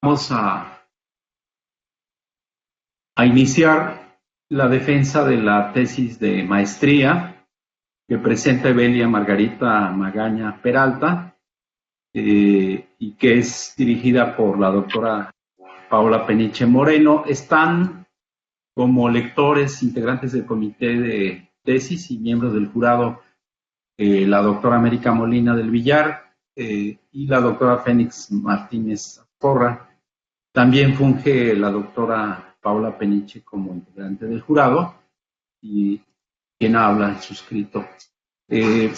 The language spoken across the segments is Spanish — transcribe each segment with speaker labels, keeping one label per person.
Speaker 1: Vamos a iniciar la defensa de la tesis de maestría que presenta Evelia Margarita Magaña Peralta y que es dirigida por la doctora Paola Peniche Moreno. Están como lectores integrantes del comité de tesis y miembros del jurado la doctora América Molina del Villar y la doctora Fénix Martínez Porra. También funge la doctora Paula Peniche como integrante del jurado y quien habla en suscrito. Si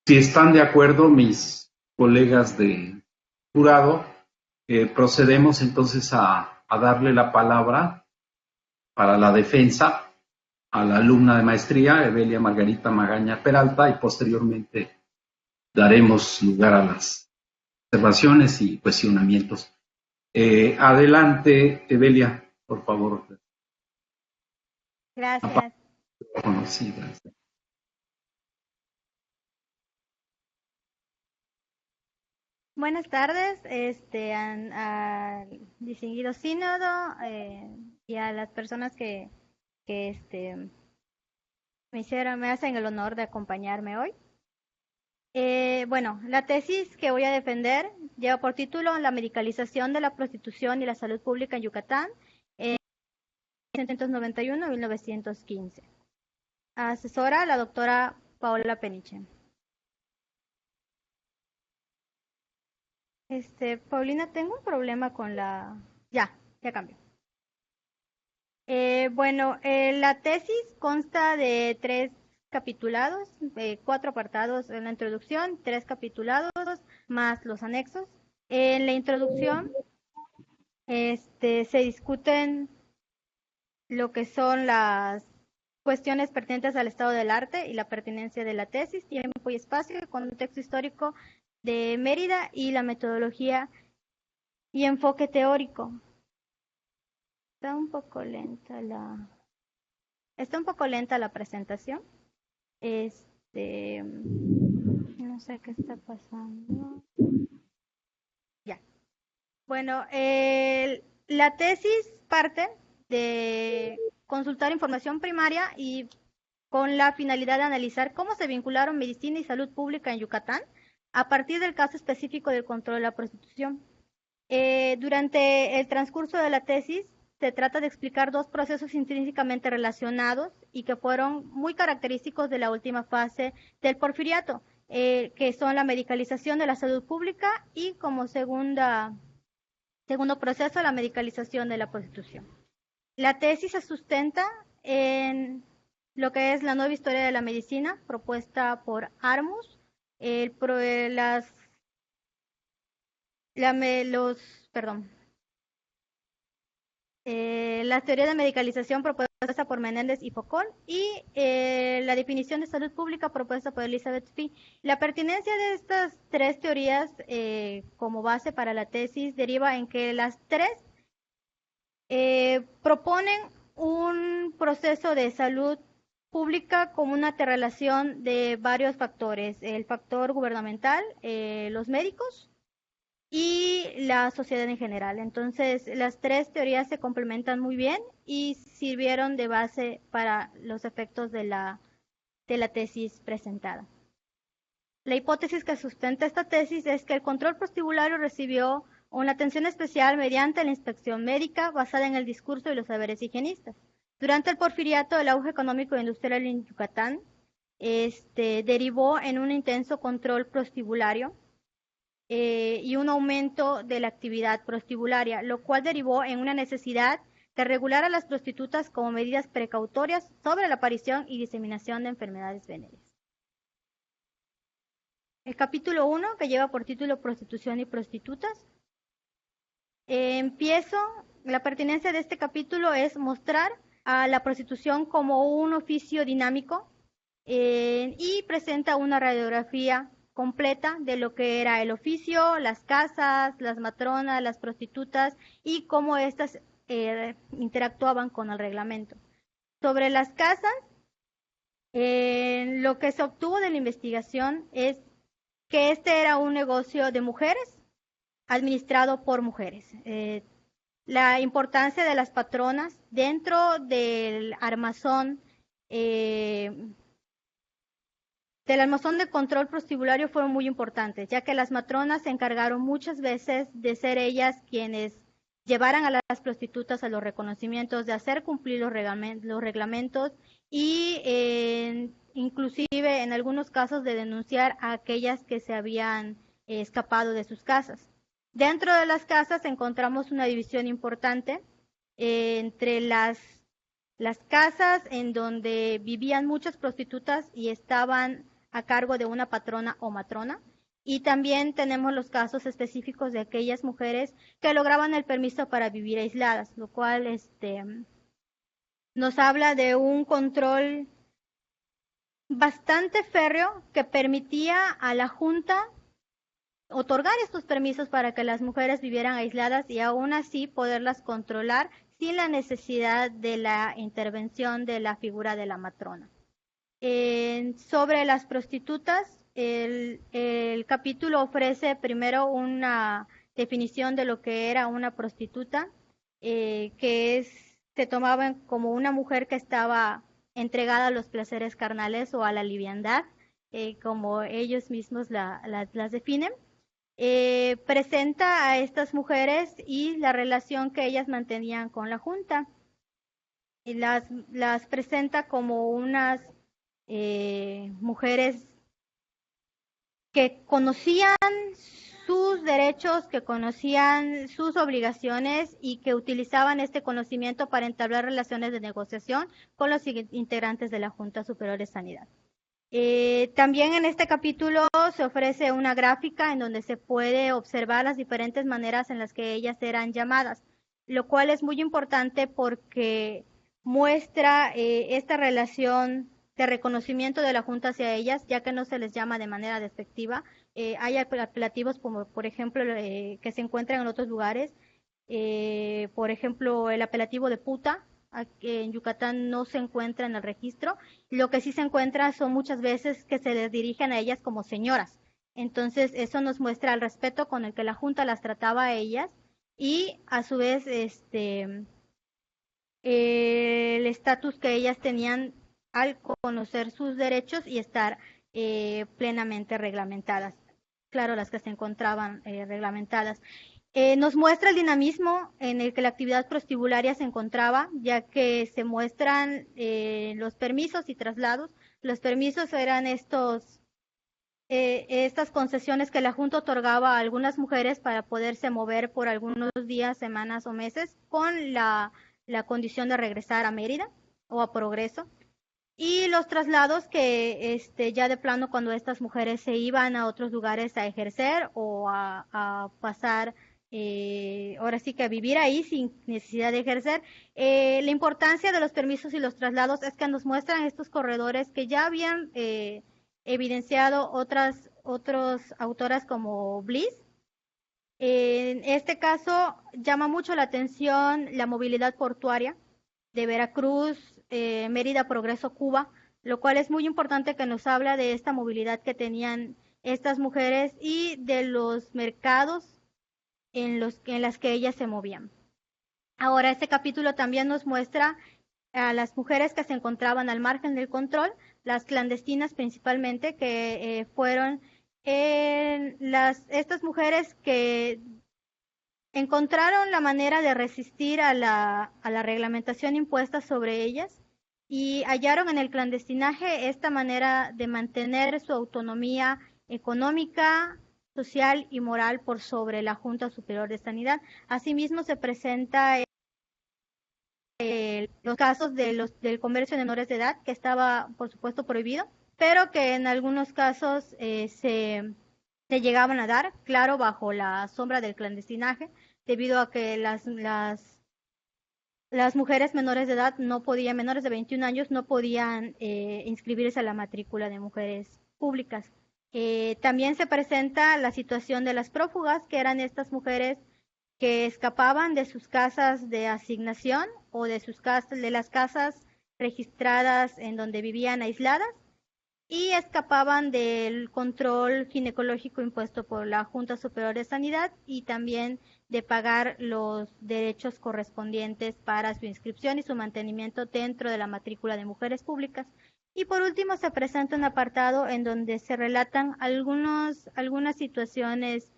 Speaker 1: están de acuerdo mis colegas de jurado, procedemos entonces a darle la palabra para la defensa a la alumna de maestría, Evelia Margarita Magaña Peralta, y posteriormente daremos lugar a las observaciones y cuestionamientos. Adelante, Evelia, por favor.
Speaker 2: Gracias.
Speaker 1: Sí, gracias.
Speaker 2: Buenas tardes al distinguido sínodo y a las personas que me hacen el honor de acompañarme hoy. Bueno, la tesis que voy a defender lleva por título La medicalización de la prostitución y la salud pública en Yucatán, 1991-1915. Asesora la doctora Paola Peniche. Paulina, tengo un problema con la... Ya cambió. Bueno, la tesis consta de 3 capitulados, 4 apartados en la introducción, 3 capitulados, más los anexos. En la introducción se discuten lo que son las cuestiones pertinentes al estado del arte y la pertinencia de la tesis, tiempo y espacio, el contexto histórico de Mérida y la metodología y enfoque teórico. Está un poco lenta la presentación. No sé qué está pasando. Ya. Bueno, la tesis parte de consultar información primaria y con la finalidad de analizar cómo se vincularon medicina y salud pública en Yucatán a partir del caso específico del control de la prostitución. Durante el transcurso de la tesis se trata de explicar 2 procesos intrínsecamente relacionados y que fueron muy característicos de la última fase del porfiriato, que son la medicalización de la salud pública y como segundo proceso la medicalización de la prostitución. La tesis se sustenta en lo que es la nueva historia de la medicina propuesta por Armus, la teoría de medicalización propuesta por Menéndez y Foucault y la definición de salud pública propuesta por Elizabeth Fee. La pertinencia de estas 3 teorías como base para la tesis deriva en que las 3 proponen un proceso de salud pública como una interrelación de varios factores, el factor gubernamental, los médicos, y la sociedad en general. Entonces, las 3 teorías se complementan muy bien y sirvieron de base para los efectos de la tesis presentada. La hipótesis que sustenta esta tesis es que el control prostibulario recibió una atención especial mediante la inspección médica basada en el discurso de los saberes higienistas. Durante el porfiriato, el auge económico e industrial en Yucatán derivó en un intenso control prostibulario y un aumento de la actividad prostibularia, lo cual derivó en una necesidad de regular a las prostitutas como medidas precautorias sobre la aparición y diseminación de enfermedades venéreas. El capítulo 1, que lleva por título Prostitución y prostitutas. La pertinencia de este capítulo es mostrar a la prostitución como un oficio dinámico y presenta una radiografía completa de lo que era el oficio, las casas, las matronas, las prostitutas y cómo éstas interactuaban con el reglamento. Sobre las casas, lo que se obtuvo de la investigación es que este era un negocio de mujeres administrado por mujeres. La importancia de las patronas dentro del armazón de control prostibulario fueron muy importantes, ya que las matronas se encargaron muchas veces de ser ellas quienes llevaran a las prostitutas a los reconocimientos, de hacer cumplir los reglamentos y inclusive en algunos casos de denunciar a aquellas que se habían escapado de sus casas. Dentro de las casas encontramos una división importante entre las casas en donde vivían muchas prostitutas y estaban a cargo de una patrona o matrona. Y también tenemos los casos específicos de aquellas mujeres que lograban el permiso para vivir aisladas, lo cual nos habla de un control bastante férreo que permitía a la Junta otorgar estos permisos para que las mujeres vivieran aisladas y aún así poderlas controlar sin la necesidad de la intervención de la figura de la matrona. Sobre las prostitutas, el capítulo ofrece primero una definición de lo que era una prostituta, se tomaba como una mujer que estaba entregada a los placeres carnales o a la liviandad, como ellos mismos las definen. Presenta a estas mujeres y la relación que ellas mantenían con la Junta. Y las presenta como unas mujeres que conocían sus derechos, que conocían sus obligaciones y que utilizaban este conocimiento para entablar relaciones de negociación con los integrantes de la Junta Superior de Sanidad. También en este capítulo se ofrece una gráfica en donde se puede observar las diferentes maneras en las que ellas eran llamadas, lo cual es muy importante porque muestra esta relación de reconocimiento de la Junta hacia ellas, ya que no se les llama de manera despectiva. Hay apelativos como, por ejemplo, que se encuentran en otros lugares, por ejemplo, el apelativo de puta, en Yucatán no se encuentra en el registro. Lo que sí se encuentra son muchas veces que se les dirigen a ellas como señoras. Entonces, eso nos muestra el respeto con el que la Junta las trataba a ellas y, a su vez, el estatus que ellas tenían al conocer sus derechos y estar plenamente reglamentadas. Claro, las que se encontraban reglamentadas. Nos muestra el dinamismo en el que la actividad prostibularia se encontraba, ya que se muestran los permisos y traslados. Los permisos eran estas concesiones que la Junta otorgaba a algunas mujeres para poderse mover por algunos días, semanas o meses con la condición de regresar a Mérida o a Progreso. Y los traslados que ya de plano cuando estas mujeres se iban a otros lugares a ejercer o a pasar, ahora sí que a vivir ahí sin necesidad de ejercer. La importancia de los permisos y los traslados es que nos muestran estos corredores que ya habían evidenciado otras autoras como Bliss. En este caso llama mucho la atención la movilidad portuaria de Veracruz, Mérida, Progreso, Cuba, lo cual es muy importante, que nos habla de esta movilidad que tenían estas mujeres y de los mercados en las que ellas se movían. Ahora, este capítulo también nos muestra a las mujeres que se encontraban al margen del control, las clandestinas principalmente, que fueron estas mujeres que encontraron la manera de resistir a la reglamentación impuesta sobre ellas y hallaron en el clandestinaje esta manera de mantener su autonomía económica, social y moral por sobre la Junta Superior de Sanidad. Asimismo, se presenta los casos del comercio de menores de edad, que estaba, por supuesto, prohibido, pero que en algunos casos se llegaban a dar, claro, bajo la sombra del clandestinaje, debido a que las mujeres menores de edad no podían, menores de 21 años, no podían inscribirse a la matrícula de mujeres públicas. También se presenta la situación de las prófugas, que eran estas mujeres que escapaban de sus casas de asignación o de las casas registradas en donde vivían aisladas y escapaban del control ginecológico impuesto por la Junta Superior de Sanidad y también de pagar los derechos correspondientes para su inscripción y su mantenimiento dentro de la matrícula de mujeres públicas. Y por último se presenta un apartado en donde se relatan algunas situaciones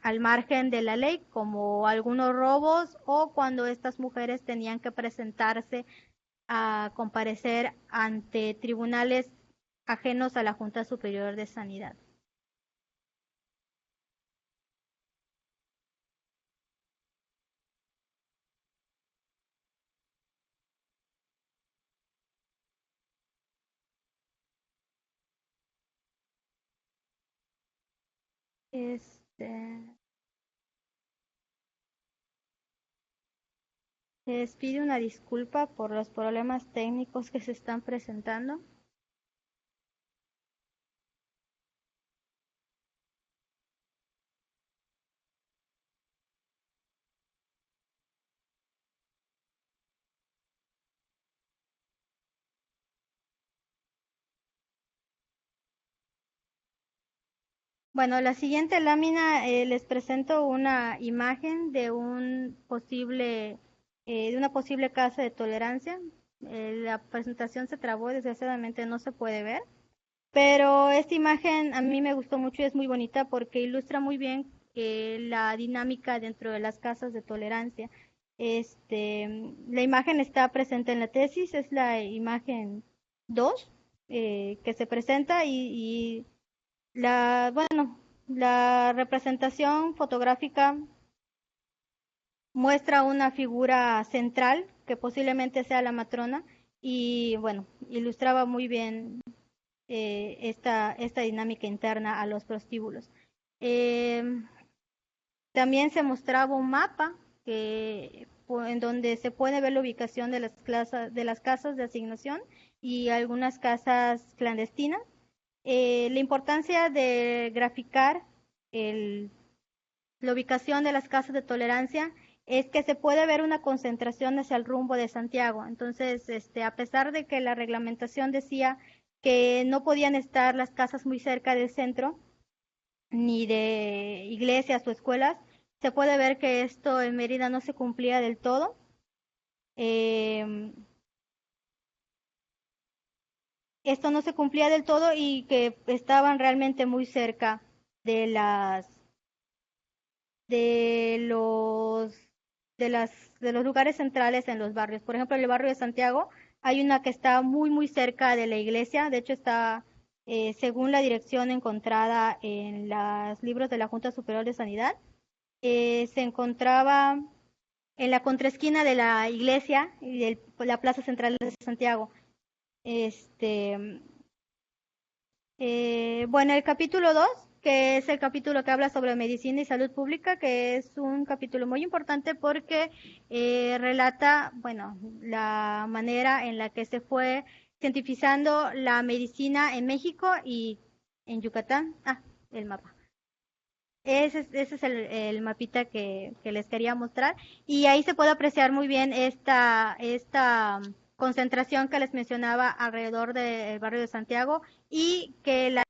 Speaker 2: al margen de la ley, como algunos robos o cuando estas mujeres tenían que presentarse a comparecer ante tribunales ajenos a la Junta Superior de Sanidad. Este, les pido una disculpa por los problemas técnicos que se están presentando. Bueno, la siguiente lámina les presento una imagen de de una posible casa de tolerancia. La presentación se trabó, desgraciadamente no se puede ver, pero esta imagen a mí me gustó mucho y es muy bonita porque ilustra muy bien la dinámica dentro de las casas de tolerancia. La imagen está presente en la tesis, es la imagen 2 que se presenta y bueno, la representación fotográfica muestra una figura central que posiblemente sea la matrona y bueno, ilustraba muy bien esta dinámica interna a los prostíbulos. Eh, También se mostraba un mapa en donde se puede ver la ubicación de las casas de asignación y algunas casas clandestinas. La importancia de graficar el, la ubicación de las casas de tolerancia es que se puede ver una concentración hacia el rumbo de Santiago. Entonces, a pesar de que la reglamentación decía que no podían estar las casas muy cerca del centro, ni de iglesias o escuelas, se puede ver que esto en Mérida no se cumplía del todo. Esto no se cumplía del todo y que estaban realmente muy cerca de las de los de los lugares centrales en los barrios. Por ejemplo, en el barrio de Santiago hay una que está muy cerca de la iglesia. De hecho, está según la dirección encontrada en los libros de la Junta Superior de Sanidad, se encontraba en la contraesquina de la iglesia y de la Plaza Central de Santiago. Este, bueno, el capítulo 2, que es el capítulo que habla sobre medicina y salud pública, que es un capítulo muy importante porque relata, bueno, la manera en la que se fue cientificando la medicina en México y en Yucatán. Ah, el mapa. Ese es el mapita que les quería mostrar. Y ahí se puede apreciar muy bien esta concentración que les mencionaba alrededor del barrio de Santiago y que las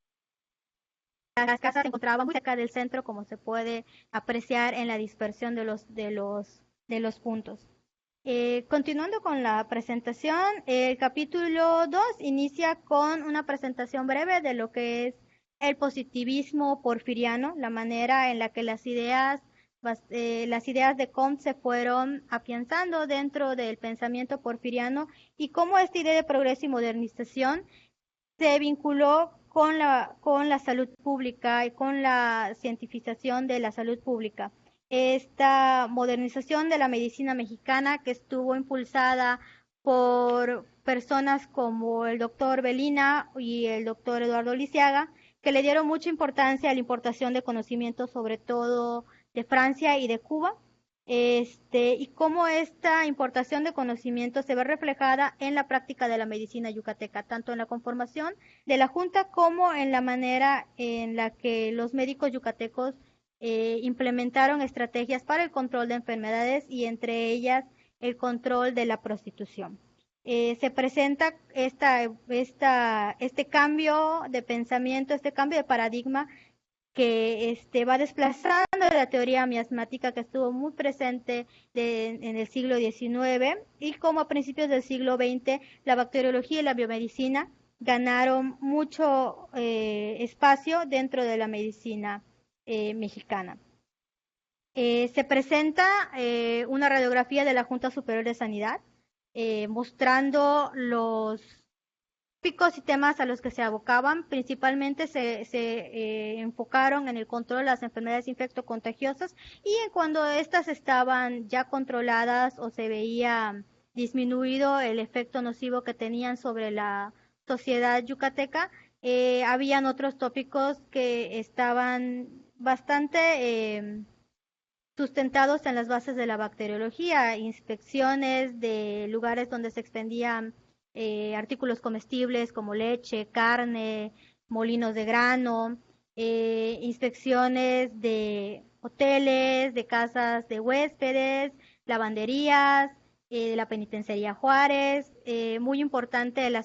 Speaker 2: casas se encontraban muy cerca del centro, como se puede apreciar en la dispersión de los puntos. Continuando con la presentación, el capítulo 2 inicia con una presentación breve de lo que es el positivismo porfiriano, la manera en la que las ideas de Comte se fueron afianzando dentro del pensamiento porfiriano y cómo esta idea de progreso y modernización se vinculó con la salud pública y con la cientificación de la salud pública. Esta modernización de la medicina mexicana que estuvo impulsada por personas como el doctor Belina y el doctor Eduardo Lisiaga, que le dieron mucha importancia a la importación de conocimientos, sobre todo de Francia y de Cuba, y cómo esta importación de conocimiento se ve reflejada en la práctica de la medicina yucateca, tanto en la conformación de la Junta como en la manera en la que los médicos yucatecos implementaron estrategias para el control de enfermedades y entre ellas el control de la prostitución. se presenta este cambio de pensamiento, este cambio de paradigma que va desplazando la teoría miasmática que estuvo muy presente en el siglo XIX y como a principios del siglo XX la bacteriología y la biomedicina ganaron mucho espacio dentro de la medicina mexicana. Se presenta una radiografía de la Junta Superior de Sanidad mostrando los tópicos y temas a los que se abocaban. Principalmente se enfocaron en el control de las enfermedades infectocontagiosas y en cuando estas estaban ya controladas o se veía disminuido el efecto nocivo que tenían sobre la sociedad yucateca, habían otros tópicos que estaban bastante sustentados en las bases de la bacteriología, inspecciones de lugares donde se expendían artículos comestibles como leche, carne, molinos de grano, inspecciones de hoteles, de casas de huéspedes, lavanderías, de la penitenciaría Juárez, muy importante la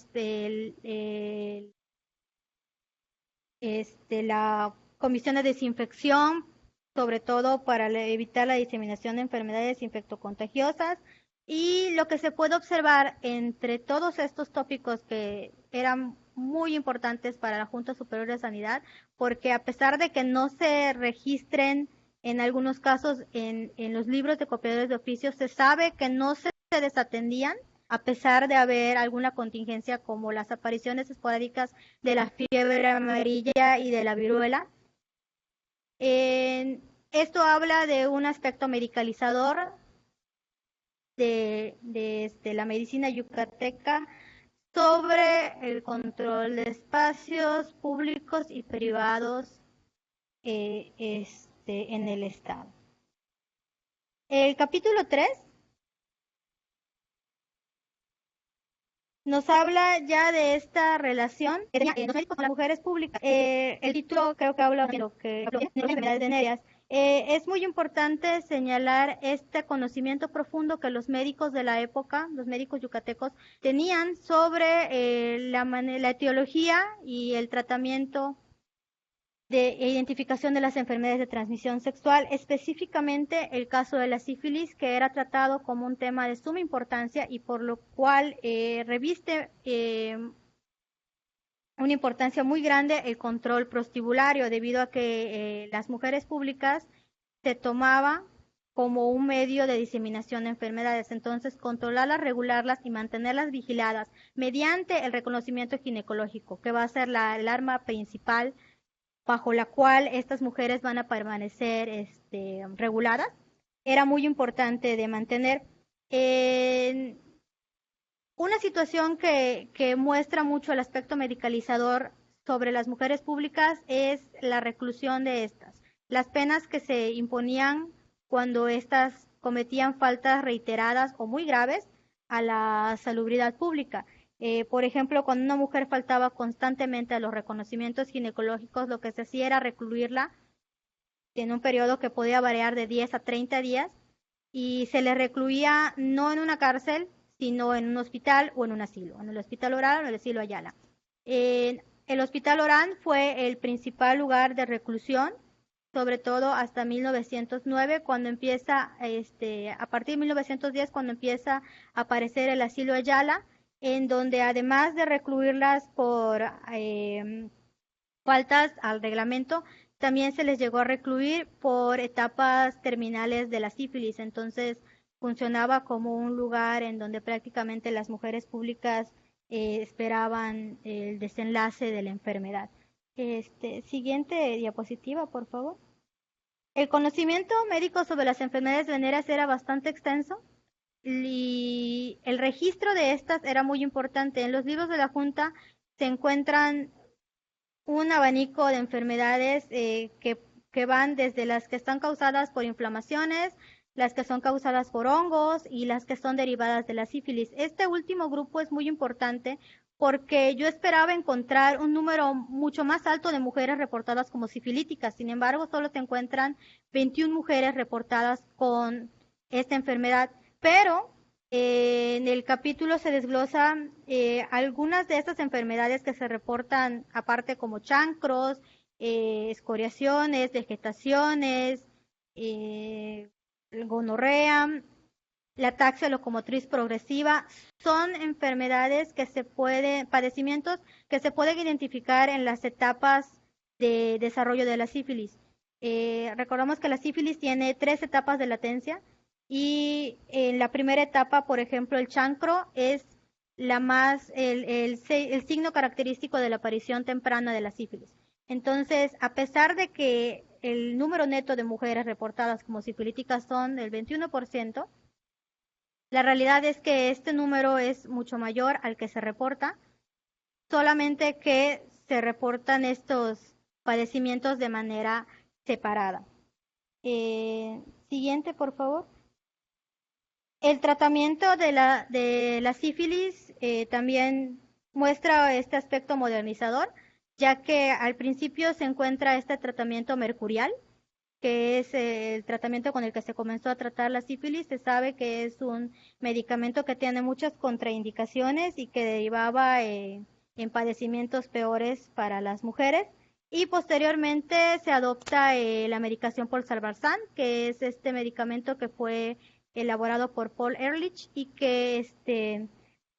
Speaker 2: comisión de desinfección, sobre todo para evitar la diseminación de enfermedades infectocontagiosas. Y lo que se puede observar entre todos estos tópicos que eran muy importantes para la Junta Superior de Sanidad, porque a pesar de que no se registren en algunos casos en los libros de copiadores de oficios, se sabe que no se desatendían a pesar de haber alguna contingencia como las apariciones esporádicas de la fiebre amarilla y de la viruela. Esto habla de un aspecto medicalizador de la medicina yucateca sobre el control de espacios públicos y privados en el Estado. El capítulo 3 nos habla ya de esta relación que tenía los médicos con las mujeres públicas. El título creo que habla de lo que enfermedades venéreas. Es muy importante señalar este conocimiento profundo que los médicos de la época, los médicos yucatecos, tenían sobre la etiología y el tratamiento de identificación de las enfermedades de transmisión sexual, específicamente el caso de la sífilis, que era tratado como un tema de suma importancia y por lo cual reviste una importancia muy grande el control prostibulario, debido a que las mujeres públicas se tomaba como un medio de diseminación de enfermedades. Entonces, controlarlas, regularlas y mantenerlas vigiladas mediante el reconocimiento ginecológico, que va a ser el arma principal bajo la cual estas mujeres van a permanecer reguladas, era muy importante de mantener. Una situación que muestra mucho el aspecto medicalizador sobre las mujeres públicas es la reclusión de estas, las penas que se imponían cuando estas cometían faltas reiteradas o muy graves a la salubridad pública. Por ejemplo, cuando una mujer faltaba constantemente a los reconocimientos ginecológicos, lo que se hacía era recluirla en un periodo que podía variar de 10 a 30 días y se le recluía no en una cárcel, sino en un hospital o en un asilo, en el Hospital Orán o en el asilo Ayala. El Hospital Orán fue el principal lugar de reclusión, sobre todo hasta 1909, cuando empieza, a partir de 1910, cuando empieza a aparecer el asilo Ayala, en donde además de recluirlas por faltas al reglamento, también se les llegó a recluir por etapas terminales de la sífilis. Entonces funcionaba como un lugar en donde prácticamente las mujeres públicas esperaban el desenlace de la enfermedad. Siguiente diapositiva, por favor. El conocimiento médico sobre las enfermedades venéreas era bastante extenso y el registro de estas era muy importante. En los libros de la Junta se encuentran un abanico de enfermedades que van desde las que están causadas por inflamaciones, las que son causadas por hongos y las que son derivadas de la sífilis. Este último grupo es muy importante porque yo esperaba encontrar un número mucho más alto de mujeres reportadas como sifilíticas. Sin embargo, solo se encuentran 21 mujeres reportadas con esta enfermedad. Pero En el capítulo se desglosan algunas de estas enfermedades que se reportan aparte como chancros, escoriaciones, vegetaciones, gonorrea, la ataxia locomotriz progresiva. Son enfermedades que se pueden, padecimientos que se pueden identificar en las etapas de desarrollo de la sífilis. Recordamos que la sífilis tiene 3 etapas de latencia y en la primera etapa, por ejemplo, el chancro es el signo característico de la aparición temprana de la sífilis. Entonces, a pesar de que el número neto de mujeres reportadas como sifilíticas son del 21%, la realidad es que este número es mucho mayor al que se reporta, solamente que se reportan estos padecimientos de manera separada. Siguiente, por favor. El tratamiento de la sífilis también muestra este aspecto modernizador, ya que al principio se encuentra este tratamiento mercurial, que es el tratamiento con el que se comenzó a tratar la sífilis. Se sabe que es un medicamento que tiene muchas contraindicaciones y que derivaba en padecimientos peores para las mujeres. Y posteriormente se adopta la medicación por Salvarsan, que es este medicamento que fue elaborado por Paul Ehrlich y que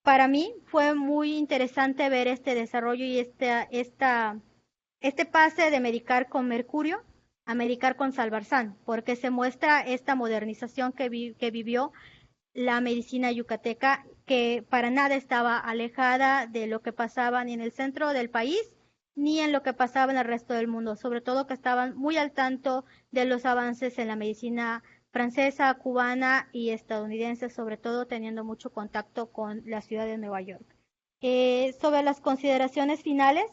Speaker 2: para mí fue muy interesante ver este desarrollo y este pase de medicar con mercurio a medicar con Salvarsan, porque se muestra esta modernización que vivió la medicina yucateca, que para nada estaba alejada de lo que pasaba ni en el centro del país ni en lo que pasaba en el resto del mundo, sobre todo que estaban muy al tanto de los avances en la medicina francesa, cubana y estadounidense, sobre todo teniendo mucho contacto con la ciudad de Nueva York. Sobre las consideraciones finales,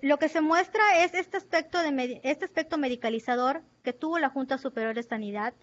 Speaker 2: lo que se muestra es este aspecto medicalizador que tuvo la Junta Superior de Sanidad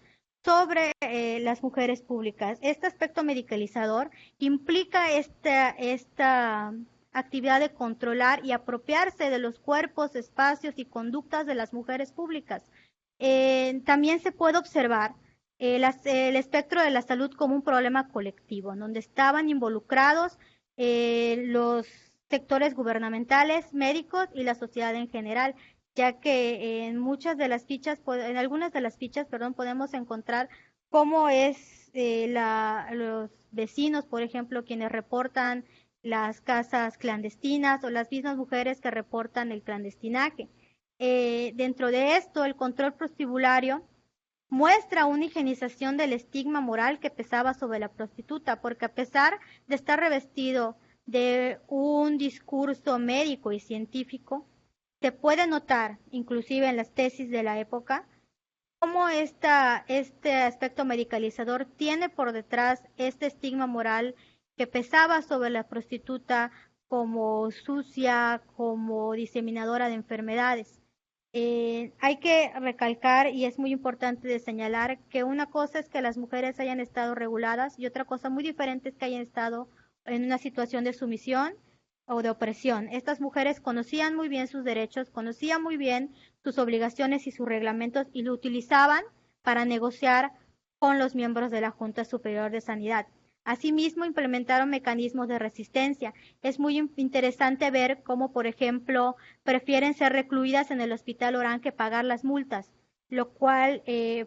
Speaker 2: sobre las mujeres públicas. Este aspecto medicalizador implica esta actividad de controlar y apropiarse de los cuerpos, espacios y conductas de las mujeres públicas. También se puede observar el espectro de la salud como un problema colectivo, en donde estaban involucrados los sectores gubernamentales, médicos y la sociedad en general, ya que en muchas de las fichas, en algunas de las fichas, perdón, podemos encontrar cómo es los vecinos, por ejemplo, quienes reportan las casas clandestinas o las mismas mujeres que reportan el clandestinaje. Dentro de esto, el control prostibulario muestra una higienización del estigma moral que pesaba sobre la prostituta, porque a pesar de estar revestido de un discurso médico y científico, se puede notar, inclusive en las tesis de la época, cómo este aspecto medicalizador tiene por detrás este estigma moral que pesaba sobre la prostituta como sucia, como diseminadora de enfermedades. Hay que recalcar, y es muy importante de señalar, que una cosa es que las mujeres hayan estado reguladas y otra cosa muy diferente es que hayan estado en una situación de sumisión o de opresión. Estas mujeres conocían muy bien sus derechos, conocían muy bien sus obligaciones y sus reglamentos y lo utilizaban para negociar con los miembros de la Junta Superior de Sanidad. Asimismo, implementaron mecanismos de resistencia. Es muy interesante ver cómo, por ejemplo, prefieren ser recluidas en el Hospital Orán que pagar las multas, lo cual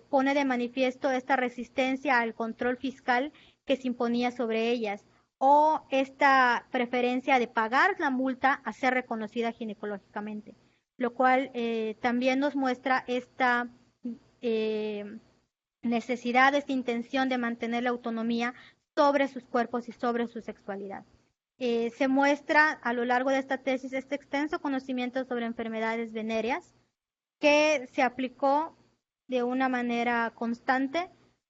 Speaker 2: pone de manifiesto esta resistencia al control fiscal que se imponía sobre ellas, o esta preferencia de pagar la multa a ser reconocida ginecológicamente, lo cual también nos muestra esta necesidad, esta intención de mantener la autonomía sobre sus cuerpos y sobre su sexualidad. Se muestra a lo largo de esta tesis este extenso conocimiento sobre enfermedades venéreas que se aplicó de una manera constante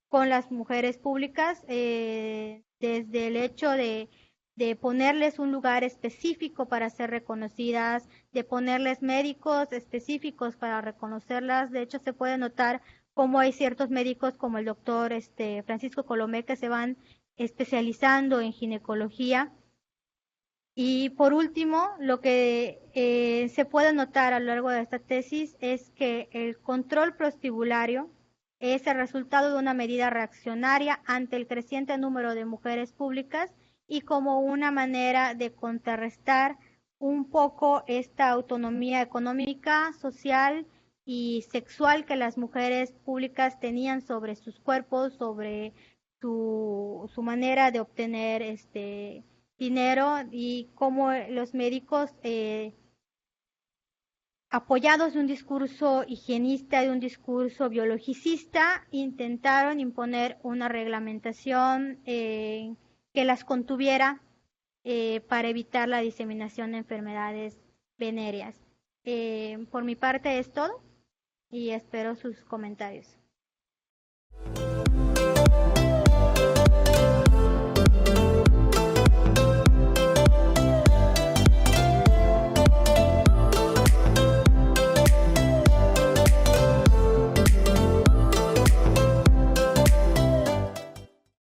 Speaker 2: con las mujeres públicas, desde el hecho de ponerles un lugar específico para ser reconocidas, de ponerles médicos específicos para reconocerlas. De hecho, se puede notar cómo hay ciertos médicos como el doctor Francisco Colomé que se van especializando en ginecología. Y por último, lo que se puede notar a lo largo de esta tesis es que el control prostibulario es el resultado de una medida reaccionaria ante el creciente número de mujeres públicas y como una manera de contrarrestar un poco esta autonomía económica, social y sexual que las mujeres públicas tenían sobre sus cuerpos, sobre su manera de obtener dinero, y cómo los médicos, apoyados de un discurso higienista, de un discurso biologicista, intentaron imponer una reglamentación que las contuviera, para evitar la diseminación de enfermedades venéreas. Por mi parte es todo y espero sus comentarios.